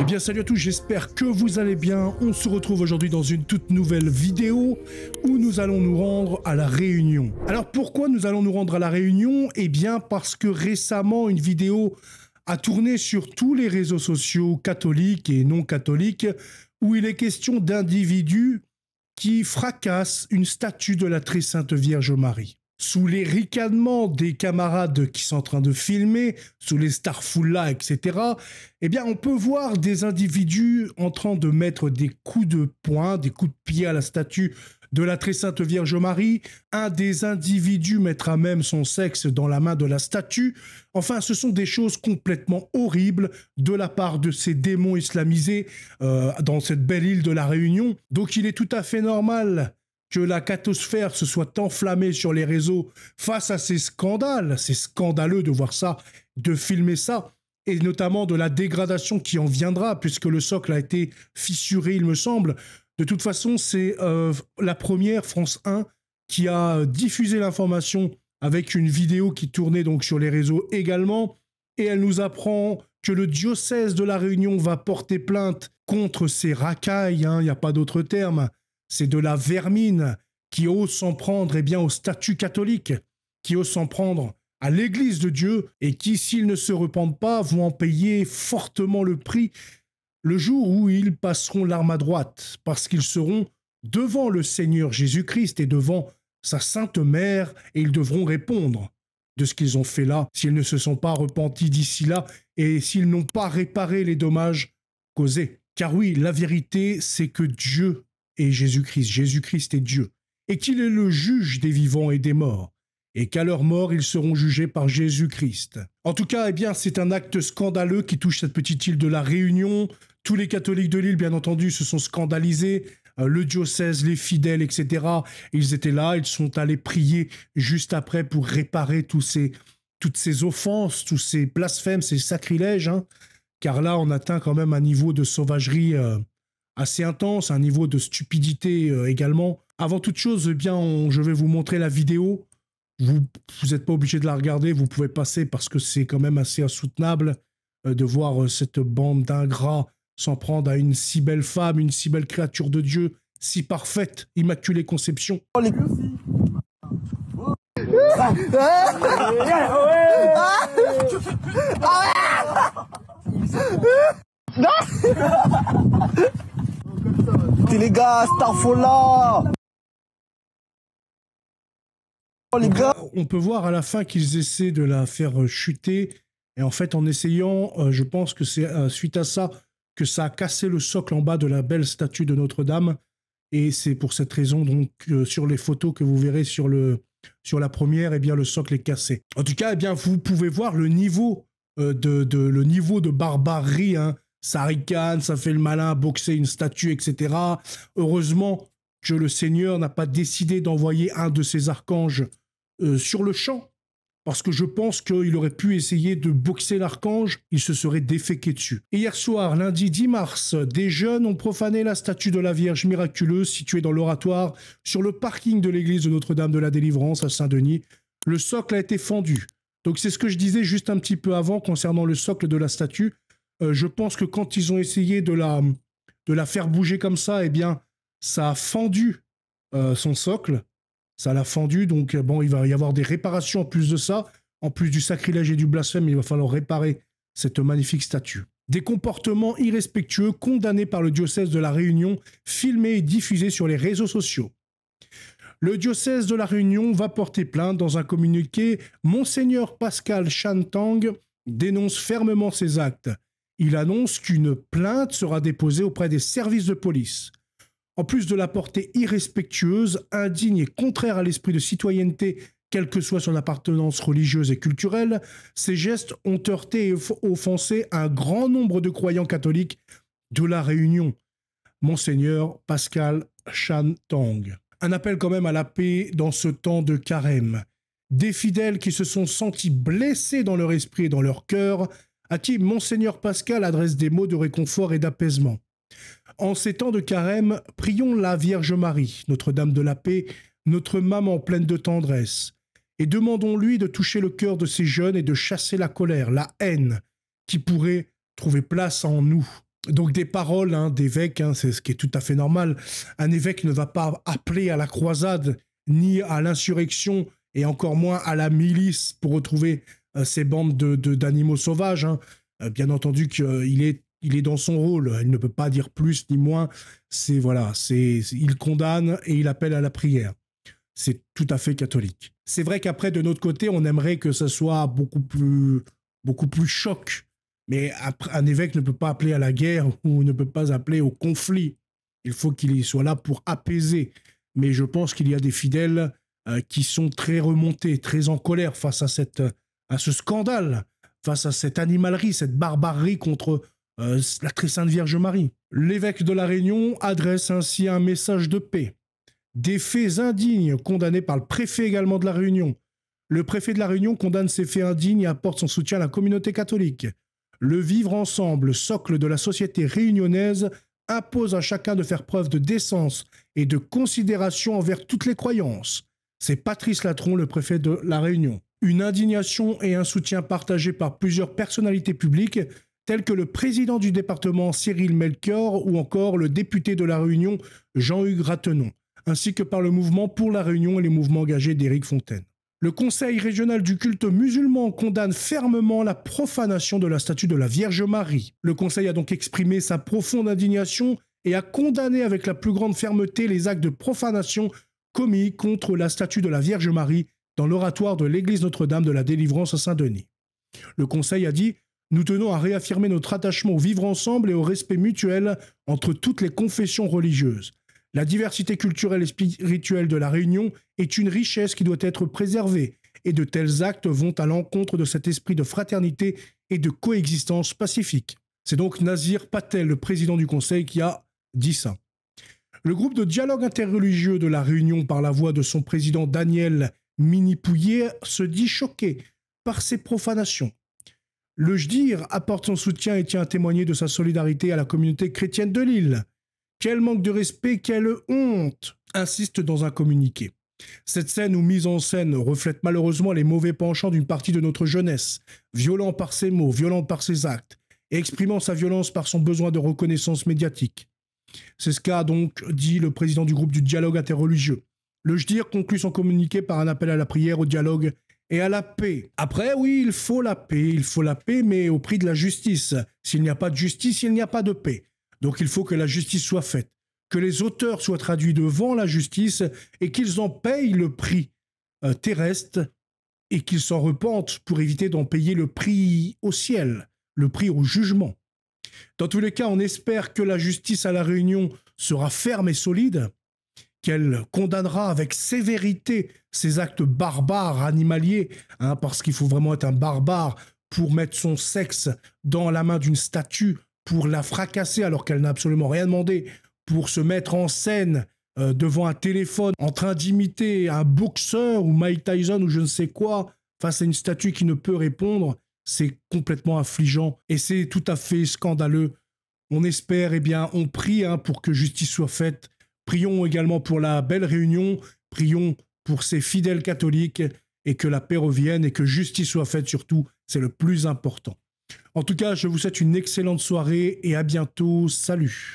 Eh bien salut à tous, j'espère que vous allez bien. On se retrouve aujourd'hui dans une toute nouvelle vidéo où nous allons nous rendre à La Réunion. Alors pourquoi nous allons nous rendre à La Réunion? Eh bien parce que récemment une vidéo a tourné sur tous les réseaux sociaux catholiques et non catholiques où il est question d'individus qui fracassent une statue de la très sainte Vierge Marie. Sous les ricanements des camarades qui sont en train de filmer, sous les starfoulas, etc., eh bien, on peut voir des individus en train de mettre des coups de poing, des coups de pied à la statue de la très sainte Vierge Marie. Un des individus mettra même son sexe dans la main de la statue. Enfin, ce sont des choses complètement horribles de la part de ces démons islamisés dans cette belle île de la Réunion. Donc, il est tout à fait normal que la cathosphère se soit enflammée sur les réseaux face à ces scandales. C'est scandaleux de voir ça, de filmer ça, et notamment de la dégradation qui en viendra, puisque le socle a été fissuré, il me semble. De toute façon, c'est la première, France 1, qui a diffusé l'information avec une vidéo qui tournait donc sur les réseaux également, et elle nous apprend que le diocèse de La Réunion va porter plainte contre ces racailles, il n'y a pas d'autre terme. C'est de la vermine qui ose s'en prendre au statut catholique, qui ose s'en prendre à l'Église de Dieu et qui, s'ils ne se repentent pas, vont en payer fortement le prix le jour où ils passeront l'arme à droite, parce qu'ils seront devant le Seigneur Jésus-Christ et devant sa Sainte Mère et ils devront répondre de ce qu'ils ont fait là, s'ils ne se sont pas repentis d'ici là et s'ils n'ont pas réparé les dommages causés. Car oui, la vérité, c'est que Dieu et Jésus-Christ est Dieu, et qu'il est le juge des vivants et des morts, et qu'à leur mort, ils seront jugés par Jésus-Christ. En tout cas, c'est un acte scandaleux qui touche cette petite île de La Réunion. Tous les catholiques de l'île, bien entendu, se sont scandalisés, le diocèse, les fidèles, etc. Ils étaient là, ils sont allés prier juste après pour réparer toutes ces offenses, tous ces blasphèmes, ces sacrilèges, car là, on atteint quand même un niveau de sauvagerie assez intense, un niveau de stupidité également. Avant toute chose, je vais vous montrer la vidéo. Vous n'êtes pas obligé de la regarder, vous pouvez passer parce que c'est quand même assez insoutenable de voir cette bande d'ingrats s'en prendre à une si belle femme, une si belle créature de Dieu, si parfaite, immaculée conception. Les gars, Starfola. Les gars, on peut voir à la fin qu'ils essaient de la faire chuter. Et en fait, en essayant, je pense que c'est suite à ça que ça a cassé le socle en bas de la belle statue de Notre-Dame. Et c'est pour cette raison donc sur les photos que vous verrez sur la première, le socle est cassé. En tout cas, vous pouvez voir le niveau de barbarie. Ça ricane, ça fait le malin, boxer une statue, etc. Heureusement que le Seigneur n'a pas décidé d'envoyer un de ses archanges sur le champ, parce que je pense qu'il aurait pu essayer de boxer l'archange, il se serait déféqué dessus. Et hier soir, lundi 10 mars, des jeunes ont profané la statue de la Vierge miraculeuse située dans l'oratoire sur le parking de l'église de Notre-Dame de la Délivrance à Saint-Denis. Le socle a été fendu. Donc c'est ce que je disais juste un petit peu avant concernant le socle de la statue. Je pense que quand ils ont essayé de la faire bouger comme ça, ça a fendu son socle. Ça l'a fendu, donc il va y avoir des réparations en plus de ça. En plus du sacrilège et du blasphème, il va falloir réparer cette magnifique statue. Des comportements irrespectueux condamnés par le diocèse de La Réunion, filmés et diffusés sur les réseaux sociaux. Le diocèse de La Réunion va porter plainte. Dans un communiqué, Monseigneur Pascal Chantang dénonce fermement ces actes. Il annonce qu'une plainte sera déposée auprès des services de police. En plus de la portée irrespectueuse, indigne et contraire à l'esprit de citoyenneté, quelle que soit son appartenance religieuse et culturelle, ces gestes ont heurté et offensé un grand nombre de croyants catholiques de La Réunion. Monseigneur Pascal Chantang. Un appel quand même à la paix dans ce temps de carême. Des fidèles qui se sont sentis blessés dans leur esprit et dans leur cœur, à qui Monseigneur Pascal adresse des mots de réconfort et d'apaisement. En ces temps de carême, prions la Vierge Marie, Notre-Dame de la Paix, notre maman pleine de tendresse, et demandons-lui de toucher le cœur de ces jeunes et de chasser la colère, la haine, qui pourrait trouver place en nous. Donc des paroles d'évêques, c'est ce qui est tout à fait normal. Un évêque ne va pas appeler à la croisade, ni à l'insurrection, et encore moins à la milice pour retrouver ces bandes d'animaux sauvages. Bien entendu qu'il est dans son rôle, il ne peut pas dire plus ni moins. Il condamne et il appelle à la prière. C'est tout à fait catholique. C'est vrai qu'après, de notre côté, on aimerait que ça soit beaucoup plus choc. Mais un évêque ne peut pas appeler à la guerre ou ne peut pas appeler au conflit. Il faut qu'il soit là pour apaiser. Mais je pense qu'il y a des fidèles qui sont très remontés, très en colère face à ce scandale, face à cette animalerie, cette barbarie contre la très sainte Vierge Marie. L'évêque de La Réunion adresse ainsi un message de paix. Des faits indignes condamnés par le préfet également de La Réunion. Le préfet de La Réunion condamne ces faits indignes et apporte son soutien à la communauté catholique. Le vivre ensemble, socle de la société réunionnaise, impose à chacun de faire preuve de décence et de considération envers toutes les croyances. C'est Patrice Latron, le préfet de La Réunion. Une indignation et un soutien partagés par plusieurs personnalités publiques, tels que le président du département Cyril Melchior ou encore le député de La Réunion Jean-Hugues Ratenon, ainsi que par le mouvement pour La Réunion et les mouvements engagés d'Éric Fontaine. Le Conseil régional du culte musulman condamne fermement la profanation de la statue de la Vierge Marie. Le Conseil a donc exprimé sa profonde indignation et a condamné avec la plus grande fermeté les actes de profanation commis contre la statue de la Vierge Marie dans l'oratoire de l'église Notre-Dame de la Délivrance à Saint-Denis. Le Conseil a dit « Nous tenons à réaffirmer notre attachement au vivre ensemble et au respect mutuel entre toutes les confessions religieuses. La diversité culturelle et spirituelle de La Réunion est une richesse qui doit être préservée, et de tels actes vont à l'encontre de cet esprit de fraternité et de coexistence pacifique. » C'est donc Nazir Patel, le président du Conseil, qui a dit ça. Le groupe de dialogue interreligieux de La Réunion, par la voix de son président Daniel Mini-Pouillet, se dit choqué par ces profanations. Le JDIR apporte son soutien et tient à témoigner de sa solidarité à la communauté chrétienne de l'île. Quel manque de respect, quelle honte, insiste dans un communiqué. Cette scène ou mise en scène reflète malheureusement les mauvais penchants d'une partie de notre jeunesse, violent par ses mots, violent par ses actes, et exprimant sa violence par son besoin de reconnaissance médiatique. C'est ce qu'a donc dit le président du groupe du dialogue interreligieux. Le JDIR conclut son communiqué par un appel à la prière, au dialogue et à la paix. Après, oui, il faut la paix, mais au prix de la justice. S'il n'y a pas de justice, il n'y a pas de paix. Donc il faut que la justice soit faite, que les auteurs soient traduits devant la justice et qu'ils en payent le prix terrestre et qu'ils s'en repentent pour éviter d'en payer le prix au ciel, le prix au jugement. Dans tous les cas, on espère que la justice à La Réunion sera ferme et solide, qu'elle condamnera avec sévérité ces actes barbares, animaliers, parce qu'il faut vraiment être un barbare pour mettre son sexe dans la main d'une statue, pour la fracasser alors qu'elle n'a absolument rien demandé, pour se mettre en scène devant un téléphone en train d'imiter un boxeur ou Mike Tyson ou je ne sais quoi, face à une statue qui ne peut répondre, c'est complètement affligeant et c'est tout à fait scandaleux. On espère, on prie pour que justice soit faite. Prions également pour la belle Réunion, prions pour ces fidèles catholiques et que la paix revienne et que justice soit faite surtout, c'est le plus important. En tout cas, je vous souhaite une excellente soirée et à bientôt. Salut!